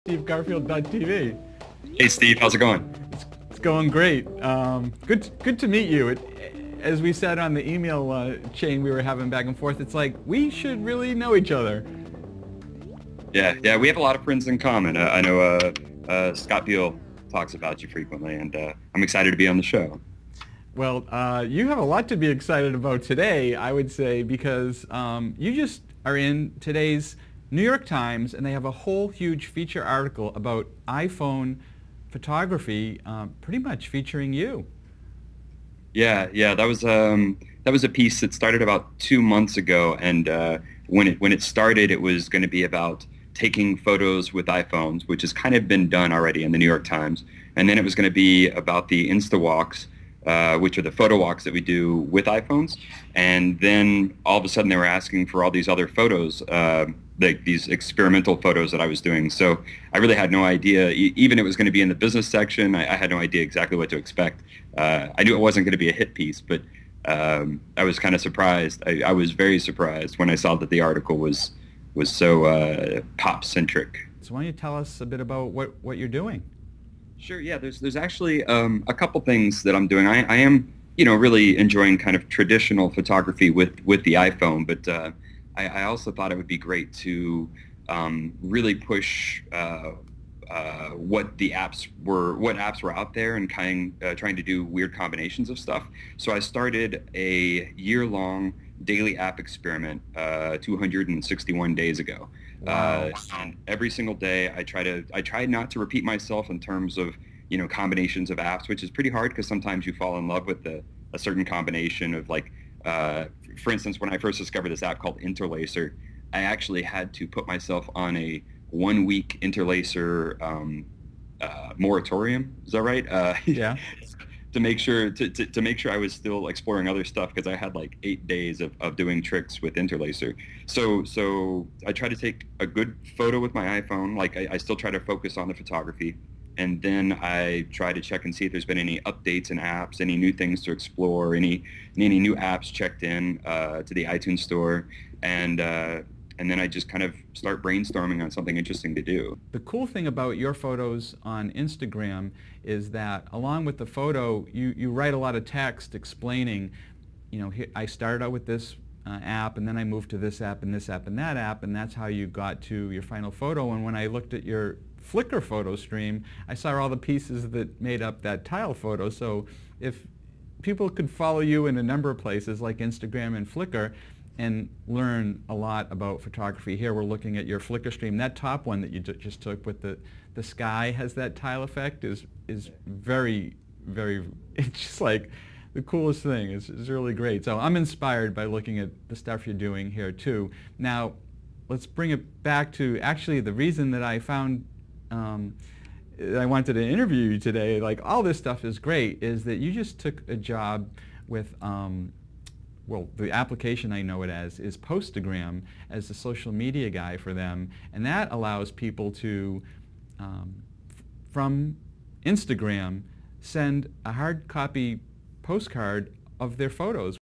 Steve Garfield TV. Hey Steve, how's it going? It's going great. Good to meet you. As we said on the email chain we were having back and forth, it's like we should really know each other. Yeah, we have a lot of friends in common. I know Scott Beal talks about you frequently, and I'm excited to be on the show. Well, you have a lot to be excited about today, I would say, because you just are in today's New York Times, and they have a whole huge feature article about iPhone photography, pretty much featuring you. Yeah, that was a piece that started about 2 months ago, and when it started, it was going to be about taking photos with iPhones, which has kind of been done already in the New York Times, and then it was going to be about the Insta walks, which are the photo walks that we do with iPhones, and then all of a sudden they were asking for all these other photos, like these experimental photos that I was doing. So I really had no idea, even it was going to be in the business section, I had no idea exactly what to expect. I knew it wasn't going to be a hit piece, but I was kind of surprised. I was very surprised when I saw that the article was so pop-centric. So why don't you tell us a bit about what you're doing? Sure. Yeah. There's actually a couple things that I'm doing. I am really enjoying kind of traditional photography with the iPhone, but I also thought it would be great to really push what apps were out there, and trying to do weird combinations of stuff. So I started a year-long daily app experiment 261 days ago. Wow. And every single day I try not to repeat myself in terms of combinations of apps, which is pretty hard because sometimes you fall in love with a certain combination of, like, for instance, when I first discovered this app called Interlacer, I actually had to put myself on a 1-week Interlacer moratorium. Is that right? Yeah. To make sure I was still exploring other stuff, because I had like 8 days of doing tricks with Interlacer. So I try to take a good photo with my iPhone. Like I still try to focus on the photography, and then I try to check and see if there's been any updates in apps, any new things to explore, any new apps checked in to the iTunes store, and then I just kind of start brainstorming on something interesting to do. The cool thing about your photos on Instagram is that along with the photo, you write a lot of text explaining, here, I started out with this app, and then I moved to this app and this app and that app, and that's how you got to your final photo. And when I looked at your Flickr photo stream, I saw all the pieces that made up that tile photo. So if people could follow you in a number of places like Instagram and Flickr, and learn a lot about photography. Here we're looking at your Flickr stream. That top one that you just took with the sky has that tile effect is very, very, it's just like the coolest thing. It's really great. So I'm inspired by looking at the stuff you're doing here too. Now let's bring it back to actually the reason that I found I wanted to interview you today. Like, all this stuff is great, is that you just took a job with well, the application I know it as is Postagram, as the social media guy for them, and that allows people to, from Instagram, send a hard copy postcard of their photos